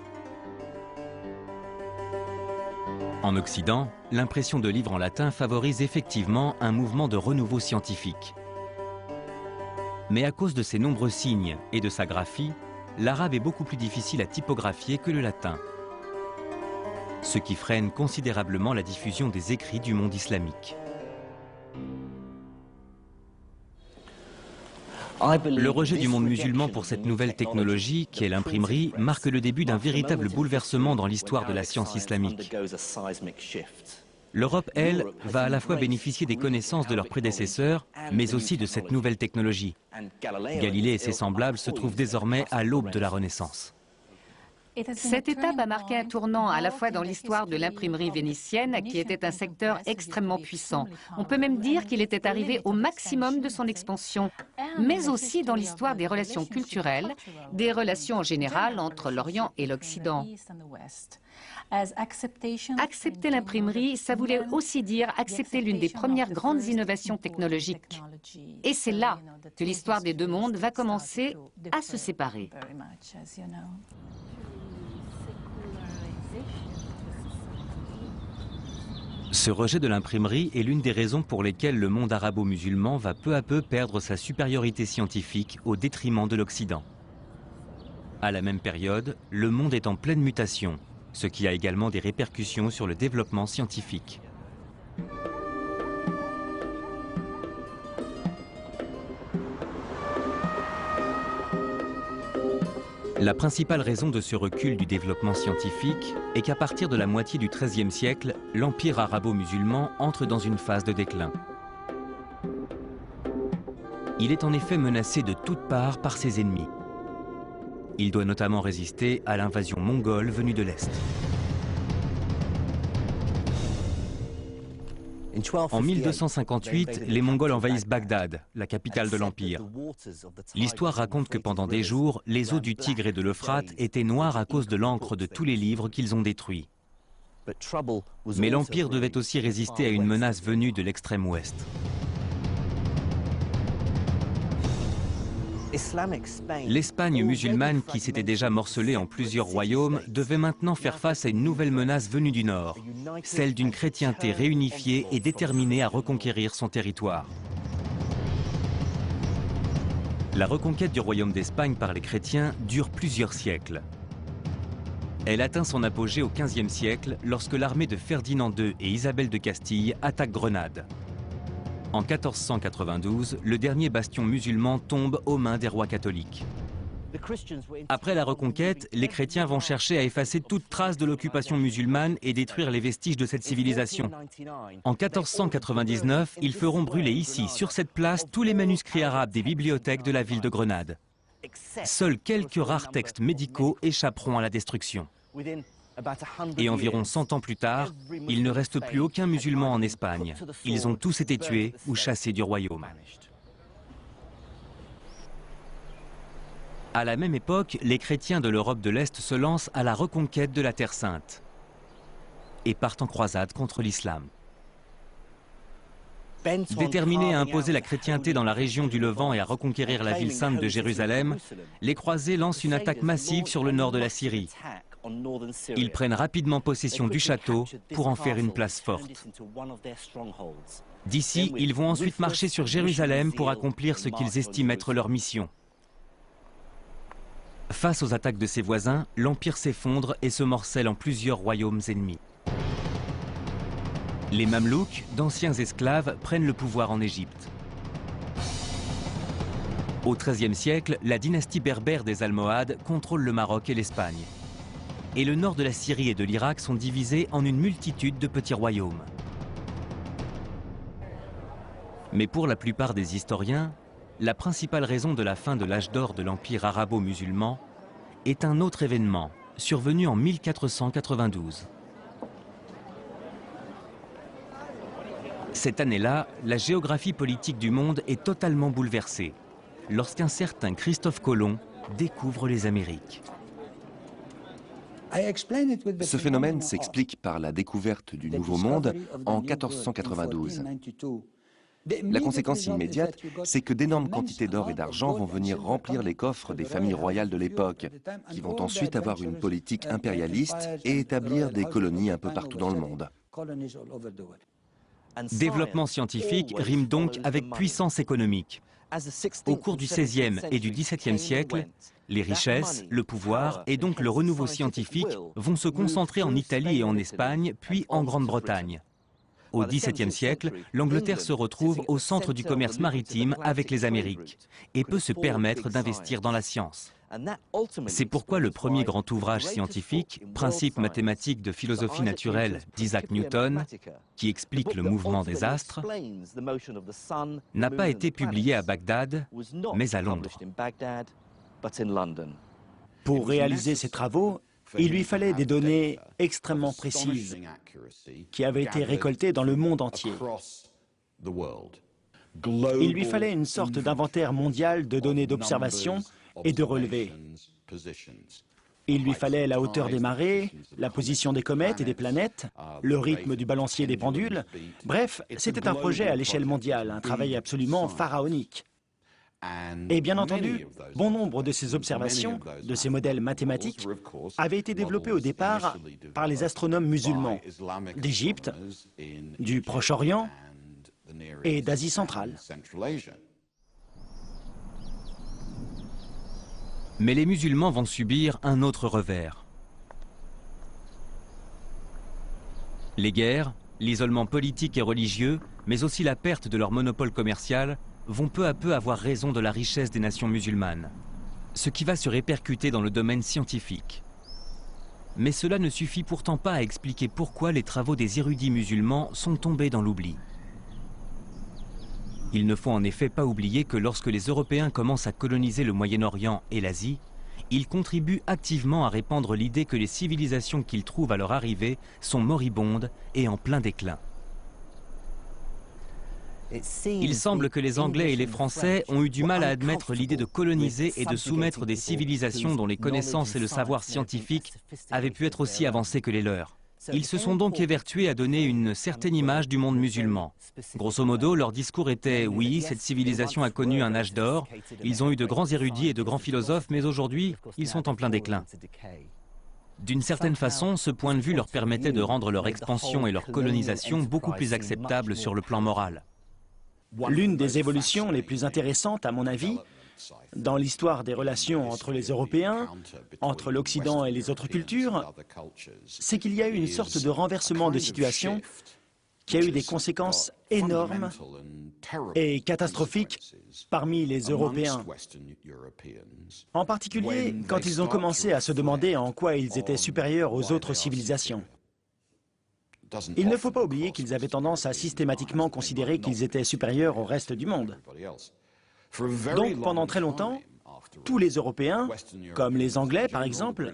En Occident, l'impression de livres en latin favorise effectivement un mouvement de renouveau scientifique. Mais à cause de ses nombreux signes et de sa graphie, l'arabe est beaucoup plus difficile à typographier que le latin, ce qui freine considérablement la diffusion des écrits du monde islamique. Le rejet du monde musulman pour cette nouvelle technologie, qui est l'imprimerie, marque le début d'un véritable bouleversement dans l'histoire de la science islamique. L'Europe, elle, va à la fois bénéficier des connaissances de leurs prédécesseurs, mais aussi de cette nouvelle technologie. Galilée et ses semblables se trouvent désormais à l'aube de la Renaissance. Cette étape a marqué un tournant à la fois dans l'histoire de l'imprimerie vénitienne, qui était un secteur extrêmement puissant. On peut même dire qu'il était arrivé au maximum de son expansion, mais aussi dans l'histoire des relations culturelles, des relations en général entre l'Orient et l'Occident. Accepter l'imprimerie, ça voulait aussi dire accepter l'une des premières grandes innovations technologiques. Et c'est là que l'histoire des deux mondes va commencer à se séparer. Ce rejet de l'imprimerie est l'une des raisons pour lesquelles le monde arabo-musulman va peu à peu perdre sa supériorité scientifique au détriment de l'Occident. À la même période, le monde est en pleine mutation, ce qui a également des répercussions sur le développement scientifique. La principale raison de ce recul du développement scientifique est qu'à partir de la moitié du XIIIe siècle, l'empire arabo-musulman entre dans une phase de déclin. Il est en effet menacé de toutes parts par ses ennemis. Il doit notamment résister à l'invasion mongole venue de l'Est. En 1258, les Mongols envahissent Bagdad, la capitale de l'Empire. L'histoire raconte que pendant des jours, les eaux du Tigre et de l'Euphrate étaient noires à cause de l'encre de tous les livres qu'ils ont détruits. Mais l'Empire devait aussi résister à une menace venue de l'extrême ouest. L'Espagne musulmane, qui s'était déjà morcelée en plusieurs royaumes, devait maintenant faire face à une nouvelle menace venue du nord, celle d'une chrétienté réunifiée et déterminée à reconquérir son territoire. La reconquête du royaume d'Espagne par les chrétiens dure plusieurs siècles. Elle atteint son apogée au XVe siècle lorsque l'armée de Ferdinand II et Isabelle de Castille attaque Grenade. En 1492, le dernier bastion musulman tombe aux mains des rois catholiques. Après la reconquête, les chrétiens vont chercher à effacer toute trace de l'occupation musulmane et détruire les vestiges de cette civilisation. En 1499, ils feront brûler ici, sur cette place, tous les manuscrits arabes des bibliothèques de la ville de Grenade. Seuls quelques rares textes médicaux échapperont à la destruction. Et environ 100 ans plus tard, il ne reste plus aucun musulman en Espagne. Ils ont tous été tués ou chassés du royaume. À la même époque, les chrétiens de l'Europe de l'Est se lancent à la reconquête de la Terre Sainte et partent en croisade contre l'islam. Déterminés à imposer la chrétienté dans la région du Levant et à reconquérir la ville sainte de Jérusalem, les croisés lancent une attaque massive sur le nord de la Syrie. Ils prennent rapidement possession du château pour en faire une place forte. D'ici, ils vont ensuite marcher sur Jérusalem pour accomplir ce qu'ils estiment être leur mission. Face aux attaques de ses voisins, l'Empire s'effondre et se morcelle en plusieurs royaumes ennemis. Les Mamelouks, d'anciens esclaves, prennent le pouvoir en Égypte. Au XIIIe siècle, la dynastie berbère des Almohades contrôle le Maroc et l'Espagne. Et le nord de la Syrie et de l'Irak sont divisés en une multitude de petits royaumes. Mais pour la plupart des historiens, la principale raison de la fin de l'âge d'or de l'empire arabo-musulman est un autre événement, survenu en 1492. Cette année-là, la géographie politique du monde est totalement bouleversée, lorsqu'un certain Christophe Colomb découvre les Amériques. Ce phénomène s'explique par la découverte du Nouveau Monde en 1492. La conséquence immédiate, c'est que d'énormes quantités d'or et d'argent vont venir remplir les coffres des familles royales de l'époque, qui vont ensuite avoir une politique impérialiste et établir des colonies un peu partout dans le monde. Développement scientifique rime donc avec puissance économique. Au cours du XVIe et du XVIIe siècle, les richesses, le pouvoir et donc le renouveau scientifique vont se concentrer en Italie et en Espagne, puis en Grande-Bretagne. Au XVIIe siècle, l'Angleterre se retrouve au centre du commerce maritime avec les Amériques et peut se permettre d'investir dans la science. C'est pourquoi le premier grand ouvrage scientifique, Principes mathématiques de philosophie naturelle d'Isaac Newton, qui explique le mouvement des astres, n'a pas été publié à Bagdad, mais à Londres. Pour réaliser ces travaux, Il lui fallait des données extrêmement précises qui avaient été récoltées dans le monde entier. Il lui fallait une sorte d'inventaire mondial de données d'observation et de relevés. Il lui fallait la hauteur des marées, la position des comètes et des planètes, le rythme du balancier des pendules. Bref, c'était un projet à l'échelle mondiale, un travail absolument pharaonique. Et bien entendu, bon nombre de ces observations, de ces modèles mathématiques, avaient été développés au départ par les astronomes musulmans d'Égypte, du Proche-Orient et d'Asie centrale. Mais les musulmans vont subir un autre revers. Les guerres, l'isolement politique et religieux, mais aussi la perte de leur monopole commercial, vont peu à peu avoir raison de la richesse des nations musulmanes, ce qui va se répercuter dans le domaine scientifique. Mais cela ne suffit pourtant pas à expliquer pourquoi les travaux des érudits musulmans sont tombés dans l'oubli. Il ne faut en effet pas oublier que lorsque les Européens commencent à coloniser le Moyen-Orient et l'Asie, ils contribuent activement à répandre l'idée que les civilisations qu'ils trouvent à leur arrivée sont moribondes et en plein déclin. Il semble que les Anglais et les Français ont eu du mal à admettre l'idée de coloniser et de soumettre des civilisations dont les connaissances et le savoir scientifique avaient pu être aussi avancés que les leurs. Ils se sont donc évertués à donner une certaine image du monde musulman. Grosso modo, leur discours était « oui, cette civilisation a connu un âge d'or, ils ont eu de grands érudits et de grands philosophes, mais aujourd'hui, ils sont en plein déclin ». D'une certaine façon, ce point de vue leur permettait de rendre leur expansion et leur colonisation beaucoup plus acceptables sur le plan moral. L'une des évolutions les plus intéressantes, à mon avis, dans l'histoire des relations entre les Européens, entre l'Occident et les autres cultures, c'est qu'il y a eu une sorte de renversement de situation qui a eu des conséquences énormes et catastrophiques parmi les Européens. En particulier, quand ils ont commencé à se demander en quoi ils étaient supérieurs aux autres civilisations. Il ne faut pas oublier qu'ils avaient tendance à systématiquement considérer qu'ils étaient supérieurs au reste du monde. Donc, pendant très longtemps, tous les Européens, comme les Anglais par exemple,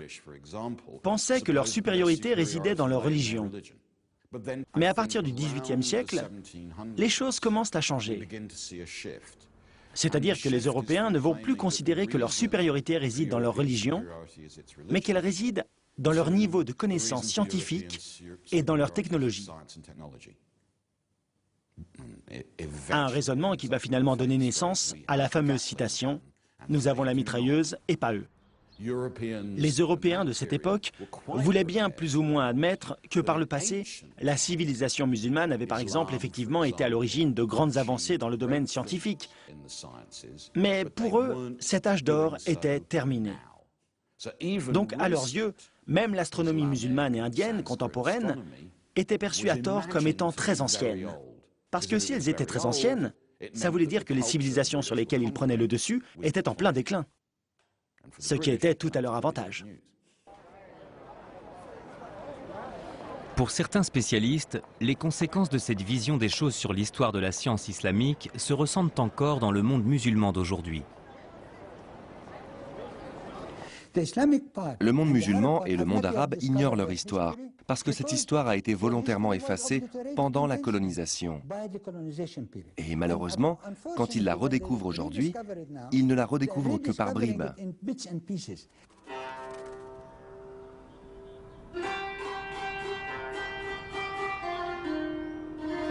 pensaient que leur supériorité résidait dans leur religion. Mais à partir du XVIIIe siècle, les choses commencent à changer. C'est-à-dire que les Européens ne vont plus considérer que leur supériorité réside dans leur religion, mais qu'elle réside dans leur niveau de connaissance scientifique et dans leur technologie. Un raisonnement qui va finalement donner naissance à la fameuse citation « Nous avons la mitrailleuse et pas eux ». Les Européens de cette époque voulaient bien plus ou moins admettre que par le passé, la civilisation musulmane avait par exemple effectivement été à l'origine de grandes avancées dans le domaine scientifique. Mais pour eux, cet âge d'or était terminé. Donc à leurs yeux, même l'astronomie musulmane et indienne contemporaine était perçue à tort comme étant très ancienne. Parce que si elles étaient très anciennes, ça voulait dire que les civilisations sur lesquelles ils prenaient le dessus étaient en plein déclin, ce qui était tout à leur avantage. Pour certains spécialistes, les conséquences de cette vision des choses sur l'histoire de la science islamique se ressentent encore dans le monde musulman d'aujourd'hui. Le monde musulman et le monde arabe ignorent leur histoire, parce que cette histoire a été volontairement effacée pendant la colonisation. Et malheureusement, quand ils la redécouvrent aujourd'hui, ils ne la redécouvrent que par bribes.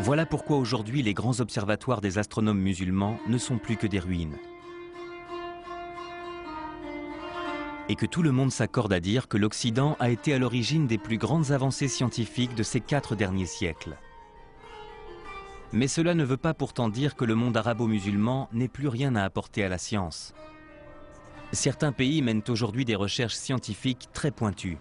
Voilà pourquoi aujourd'hui les grands observatoires des astronomes musulmans ne sont plus que des ruines. Et que tout le monde s'accorde à dire que l'Occident a été à l'origine des plus grandes avancées scientifiques de ces 4 derniers siècles. Mais cela ne veut pas pourtant dire que le monde arabo-musulman n'ait plus rien à apporter à la science. Certains pays mènent aujourd'hui des recherches scientifiques très pointues.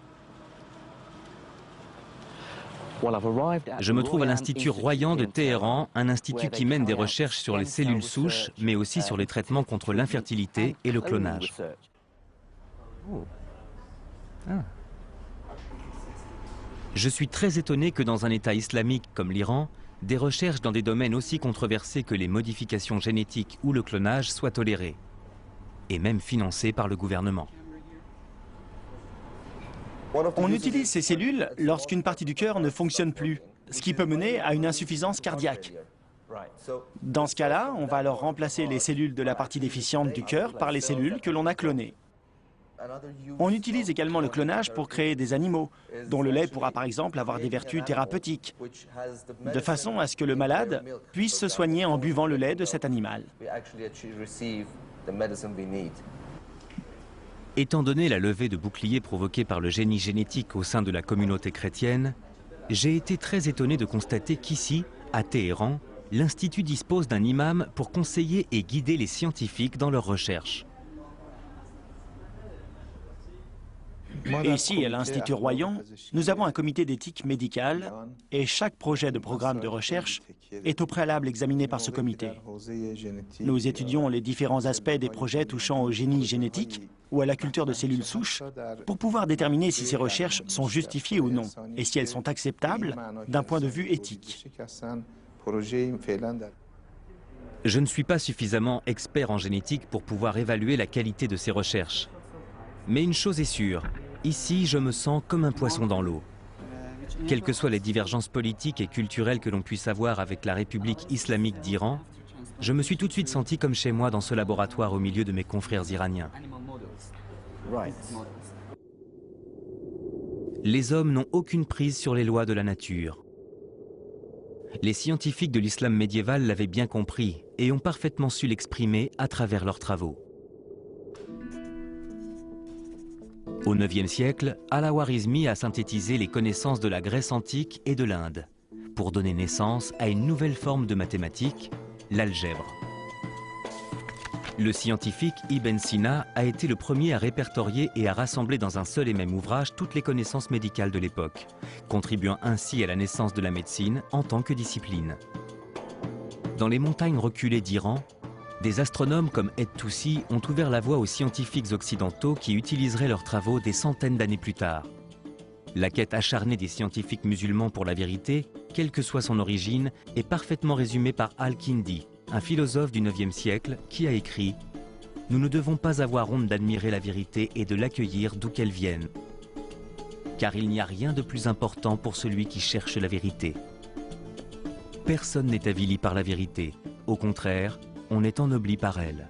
Je me trouve à l'Institut Royan de Téhéran, un institut qui mène des recherches sur les cellules souches, mais aussi sur les traitements contre l'infertilité et le clonage. Je suis très étonné que dans un État islamique comme l'Iran, des recherches dans des domaines aussi controversés que les modifications génétiques ou le clonage soient tolérées, et même financées par le gouvernement. On utilise ces cellules lorsqu'une partie du cœur ne fonctionne plus, ce qui peut mener à une insuffisance cardiaque. Dans ce cas-là, on va alors remplacer les cellules de la partie déficiente du cœur par les cellules que l'on a clonées. On utilise également le clonage pour créer des animaux, dont le lait pourra par exemple avoir des vertus thérapeutiques, de façon à ce que le malade puisse se soigner en buvant le lait de cet animal. Étant donné la levée de boucliers provoquée par le génie génétique au sein de la communauté chrétienne, j'ai été très étonné de constater qu'ici, à Téhéran, l'Institut dispose d'un imam pour conseiller et guider les scientifiques dans leurs recherches. Et ici, à l'Institut Royan, nous avons un comité d'éthique médicale et chaque projet de programme de recherche est au préalable examiné par ce comité. Nous étudions les différents aspects des projets touchant au génie génétique ou à la culture de cellules souches pour pouvoir déterminer si ces recherches sont justifiées ou non et si elles sont acceptables d'un point de vue éthique. Je ne suis pas suffisamment expert en génétique pour pouvoir évaluer la qualité de ces recherches. Mais une chose est sûre, ici je me sens comme un poisson dans l'eau. Quelles que soient les divergences politiques et culturelles que l'on puisse avoir avec la République islamique d'Iran, je me suis tout de suite senti comme chez moi dans ce laboratoire au milieu de mes confrères iraniens. Les hommes n'ont aucune prise sur les lois de la nature. Les scientifiques de l'islam médiéval l'avaient bien compris et ont parfaitement su l'exprimer à travers leurs travaux. Au IXe siècle, Al-Khwarizmi a synthétisé les connaissances de la Grèce antique et de l'Inde pour donner naissance à une nouvelle forme de mathématiques, l'algèbre. Le scientifique Ibn Sina a été le premier à répertorier et à rassembler dans un seul et même ouvrage toutes les connaissances médicales de l'époque, contribuant ainsi à la naissance de la médecine en tant que discipline. Dans les montagnes reculées d'Iran, des astronomes comme Et-Toussi ont ouvert la voie aux scientifiques occidentaux qui utiliseraient leurs travaux des centaines d'années plus tard. La quête acharnée des scientifiques musulmans pour la vérité, quelle que soit son origine, est parfaitement résumée par Al-Kindi, un philosophe du IXe siècle qui a écrit « Nous ne devons pas avoir honte d'admirer la vérité et de l'accueillir d'où qu'elle vienne, car il n'y a rien de plus important pour celui qui cherche la vérité. Personne n'est avili par la vérité, au contraire, on est ennobli par elle. »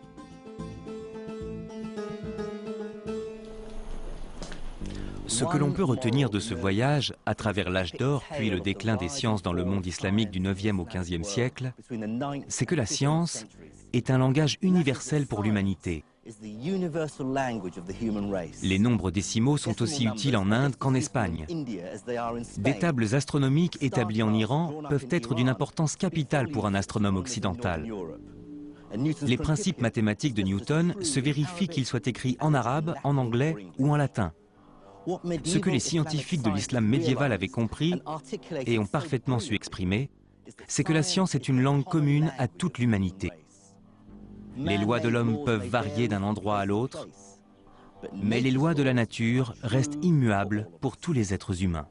Ce que l'on peut retenir de ce voyage, à travers l'âge d'or puis le déclin des sciences dans le monde islamique du 9e au 15e siècle, c'est que la science est un langage universel pour l'humanité. Les nombres décimaux sont aussi utiles en Inde qu'en Espagne. Des tables astronomiques établies en Iran peuvent être d'une importance capitale pour un astronome occidental. Les principes mathématiques de Newton se vérifient qu'ils soient écrits en arabe, en anglais ou en latin. Ce que les scientifiques de l'islam médiéval avaient compris et ont parfaitement su exprimer, c'est que la science est une langue commune à toute l'humanité. Les lois de l'homme peuvent varier d'un endroit à l'autre, mais les lois de la nature restent immuables pour tous les êtres humains.